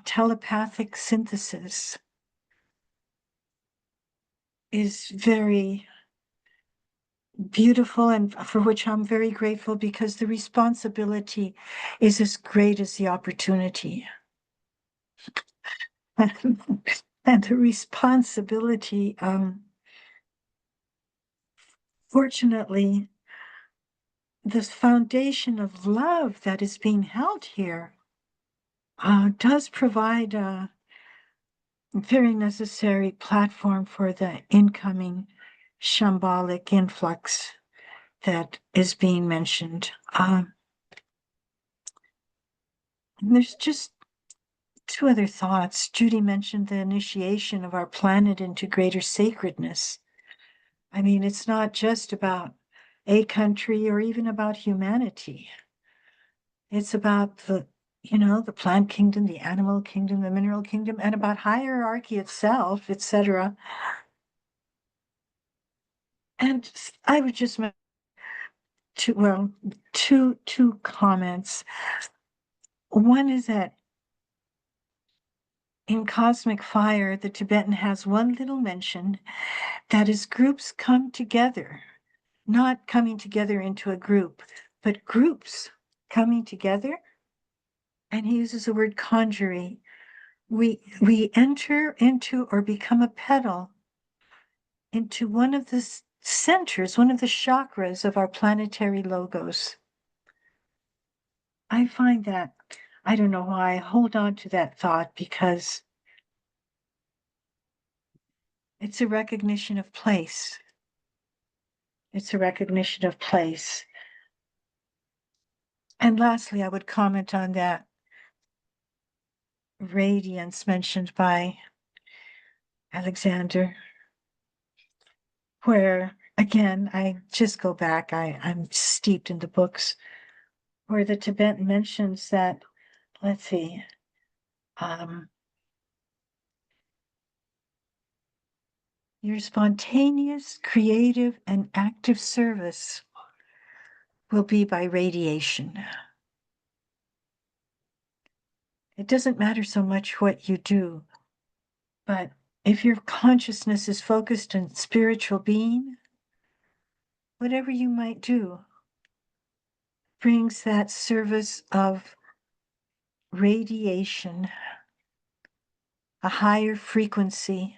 telepathic synthesis is very beautiful, and for which I'm very grateful, because the responsibility is as great as the opportunity. And the responsibility, fortunately, this foundation of love that is being held here does provide a very necessary platform for the incoming shambolic influx that is being mentioned. And there's just two other thoughts. Judy mentioned the initiation of our planet into greater sacredness. I mean, it's not just about a country or even about humanity. It's about the plant kingdom, the animal kingdom, the mineral kingdom, and about hierarchy itself, etc. And I would just make two comments. One is that in Cosmic Fire, the Tibetan has one little mention that is groups come together, not coming together into a group, but groups coming together. And he uses the word conjuring. We enter into or become a petal into one of the centers, one of the chakras of our planetary logos. I find that, I don't know why, I hold on to that thought because it's a recognition of place. It's a recognition of place. And lastly, I would comment on that radiance mentioned by Alexander, where again, I just go back, I'm steeped in the books, where the Tibetan mentions that, let's see, your spontaneous, creative, and active service will be by radiation. It doesn't matter so much what you do, but if your consciousness is focused on spiritual being, whatever you might do brings that service of radiation, a higher frequency.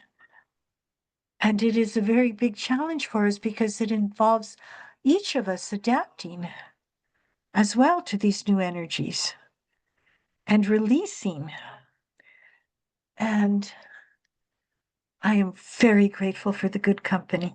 And it is a very big challenge for us because it involves each of us adapting as well to these new energies and releasing. And I am very grateful for the good company.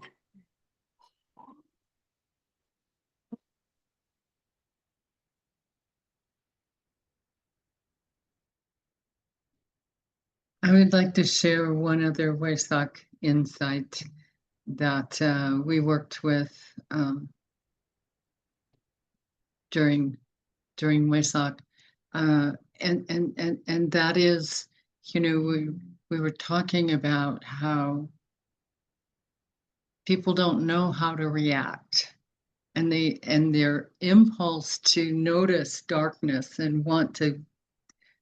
I would like to share one other Wesak insight that we worked with during Wesak, and that is, you know, we were talking about how people don't know how to react, and their impulse to notice darkness and want to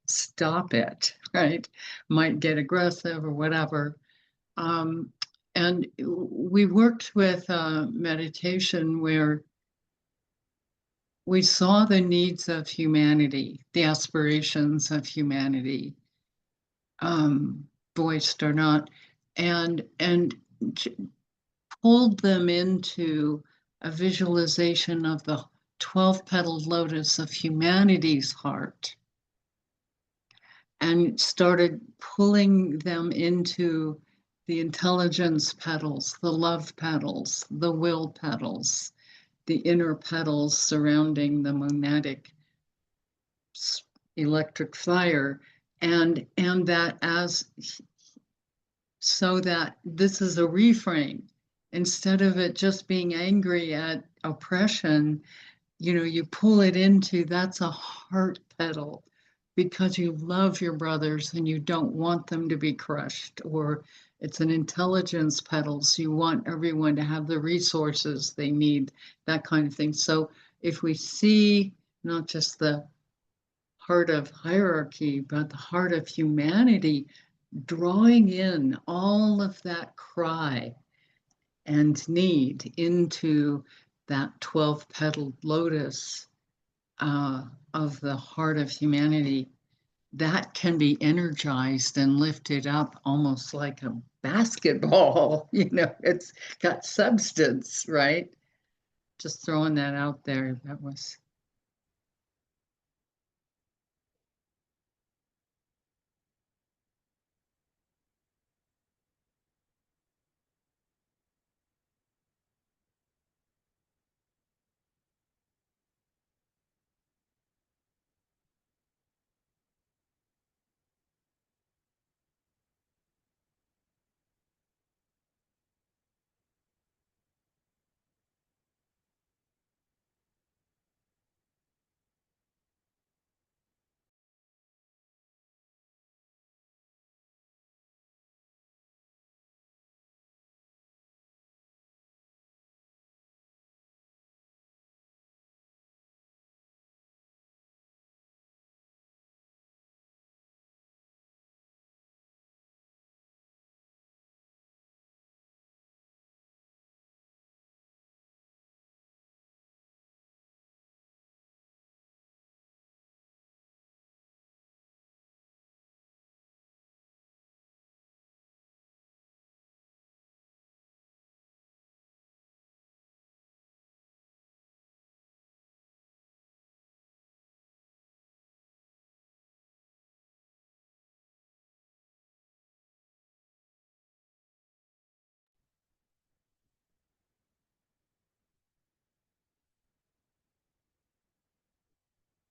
stop it, right, might get aggressive or whatever. And we worked with meditation where we saw the needs of humanity, the aspirations of humanity, voiced or not, and pulled them into a visualization of the 12-petaled lotus of humanity's heart, and started pulling them into the intelligence petals, the love petals, the will petals, the inner petals surrounding the monadic electric fire, and that as so that this is a reframe. Instead of it just being angry at oppression, you know, you pull it into, that's a heart petal, because you love your brothers and you don't want them to be crushed. Or it's an intelligence petal, so you want everyone to have the resources they need, that kind of thing. So if we see not just the heart of hierarchy, but the heart of humanity, drawing in all of that cry and need into that 12-petaled lotus of the heart of humanity, that can be energized and lifted up almost like a basketball. You know, it's got substance, right? Just throwing that out there. That was.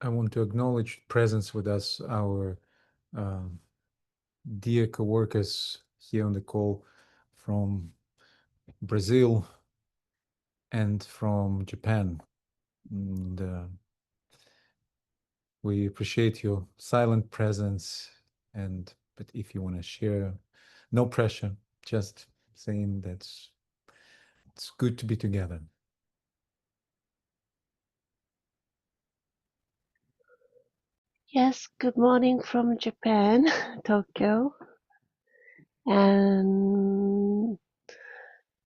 I want to acknowledge presence with us, our dear co-workers here on the call from Brazil and from Japan. And we appreciate your silent presence. But if you want to share, no pressure, just saying that it's good to be together. Yes, good morning from Japan, Tokyo. And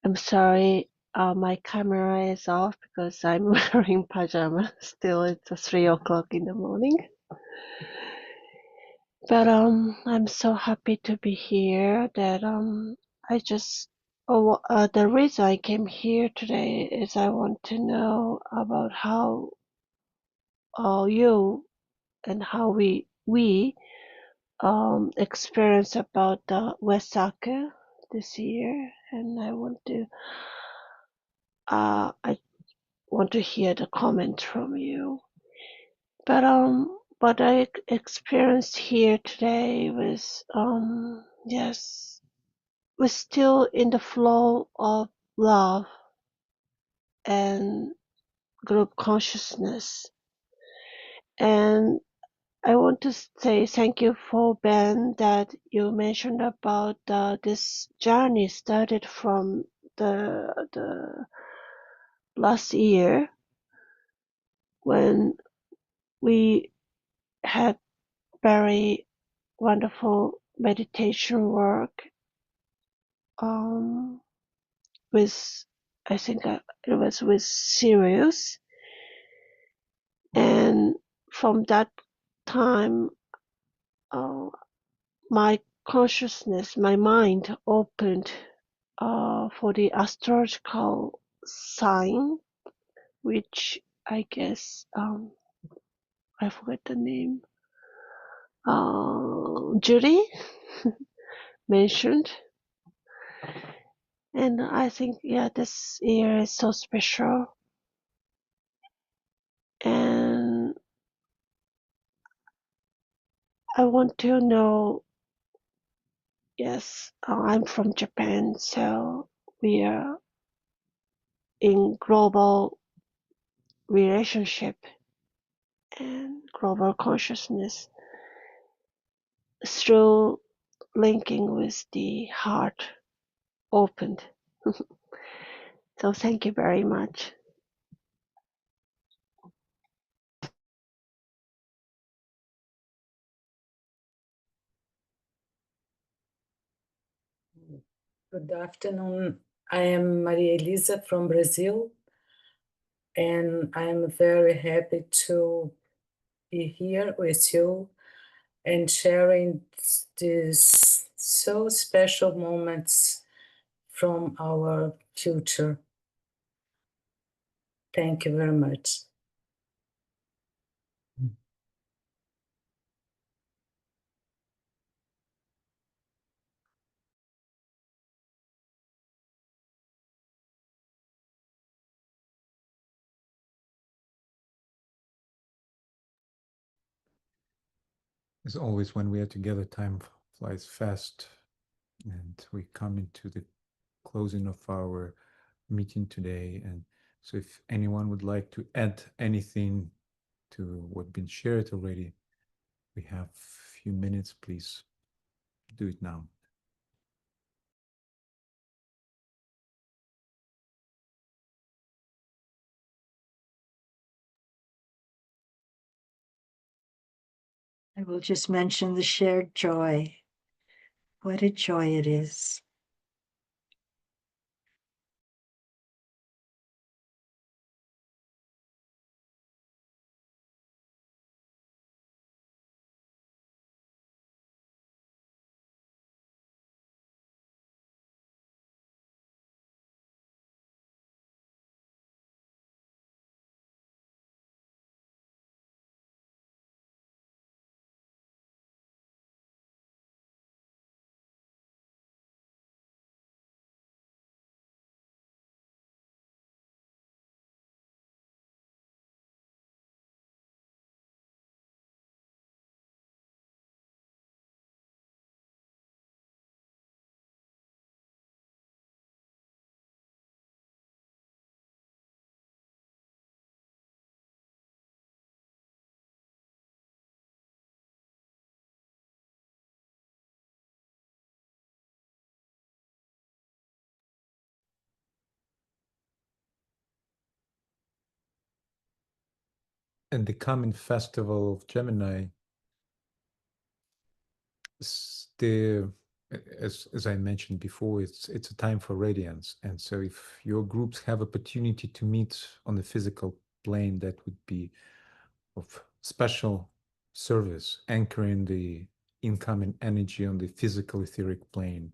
I'm sorry, my camera is off because I'm wearing pajamas. Still, it's 3 o'clock in the morning. But I'm so happy to be here. That I just the reason I came here today is I want to know about how you and how we experience about the Wesaka this year, and I want to hear the comment from you. But what I experienced here today was yes, we're still in the flow of love and group consciousness, and I want to say thank you for Ben that you mentioned about this journey started from the last year when we had very wonderful meditation work with I think it was with Sirius, and from that time my consciousness, my mind opened for the astrological sign, which I guess I forget the name. Judy mentioned, and I think this year is so special, and I want to know. Yes, I'm from Japan, so we are in global relationship and global consciousness through linking with the heart opened. So thank you very much. Good afternoon. I am Maria Elisa from Brazil, and I am very happy to be here with you and sharing these so special moments from our future. Thank you very much. As always, when we are together, time flies fast, and we come into the closing of our meeting today. And so if anyone would like to add anything to what's been shared already, we have a few minutes. Please do it now. I will just mention the shared joy. What a joy it is. and the coming festival of Gemini, the as I mentioned before, it's a time for radiance. And so if your groups have opportunity to meet on the physical plane, that would be of special service, anchoring the incoming energy on the physical etheric plane.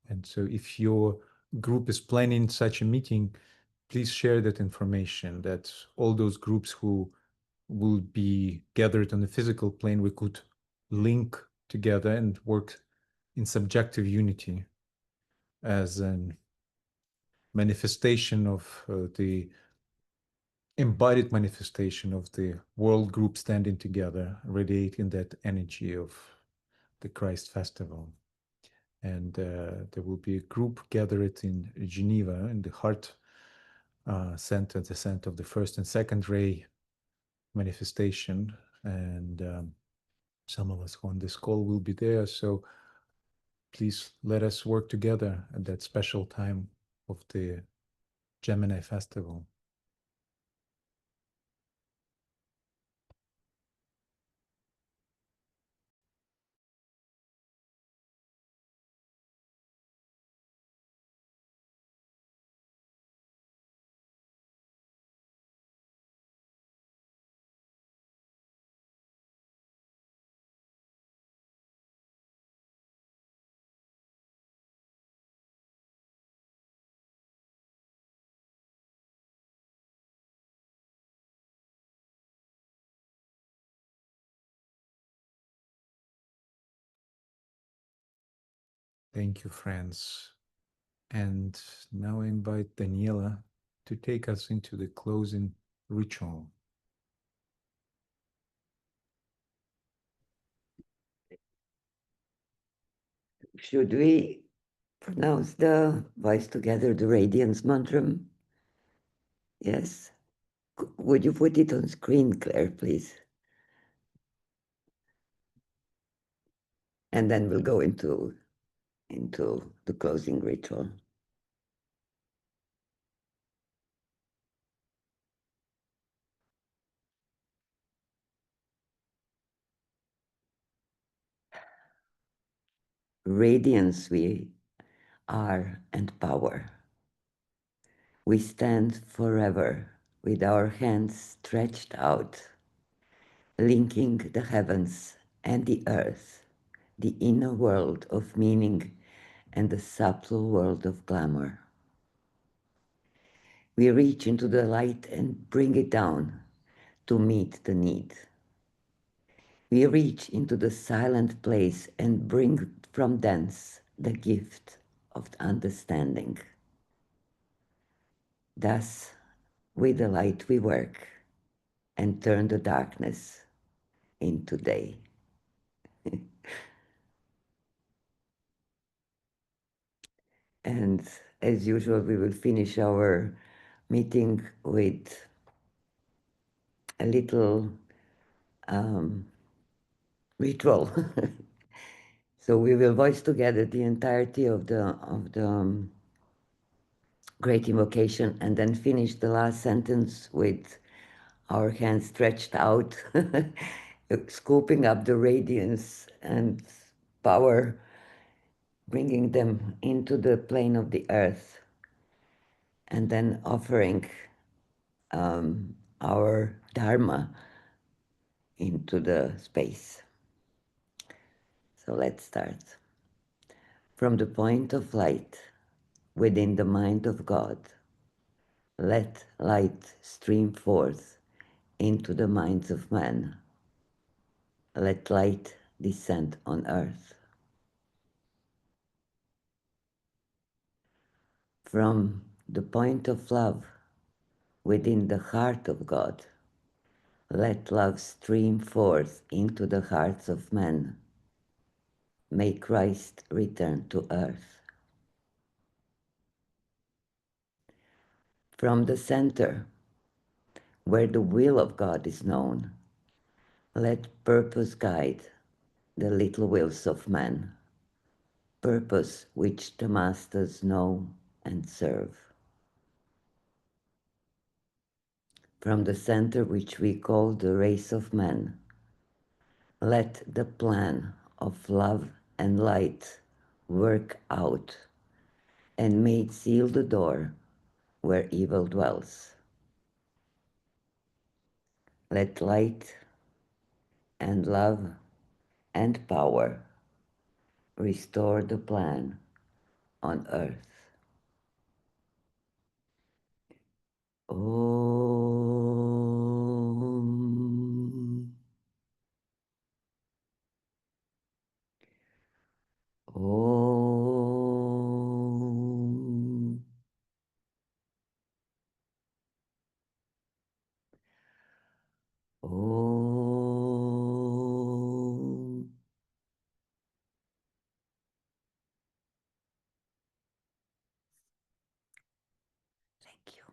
And so if your group is planning such a meeting, please share that information, that all those groups who will be gathered on the physical plane, we could link together and work in subjective unity as a manifestation of the embodied manifestation of the world group standing together, radiating that energy of the Christ festival. And there will be a group gathered in Geneva, in the heart center, the center of the first and second ray manifestation. And some of us who on this call will be there. So please let us work together at that special time of the Gemini festival. Thank you, friends. And now I invite Daniela to take us into the closing ritual. Should we pronounce the voice together, the radiance mantra? Yes. Would you put it on screen, Claire, please? And then we'll go into the closing ritual. Radiance we are and power. We stand forever with our hands stretched out, linking the heavens and the earth, the inner world of meaning and the subtle world of glamour. We reach into the light and bring it down to meet the need. We reach into the silent place and bring from thence the gift of understanding. Thus, with the light we work and turn the darkness into day. And as usual, we will finish our meeting with a little ritual. So we will voice together the entirety of the great invocation and then finish the last sentence with our hands stretched out, scooping up the radiance and power, bringing them into the plane of the earth, and then offering our Dharma into the space. So let's start. From the point of light within the mind of God, let light stream forth into the minds of men. Let light descend on earth. From the point of love within the heart of God, let love stream forth into the hearts of men. May Christ return to earth. From the center, where the will of God is known, let purpose guide the little wills of men, purpose which the masters know and serve. from the center which we call the race of man. Let the plan of love and light work out, and may it seal the door where evil dwells. Let light and love and power restore the plan on earth. Om. Om. Om. Thank you.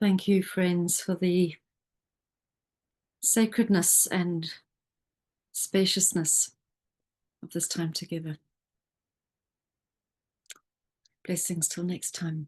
Thank you, friends, for the sacredness and spaciousness of this time together. Blessings till next time.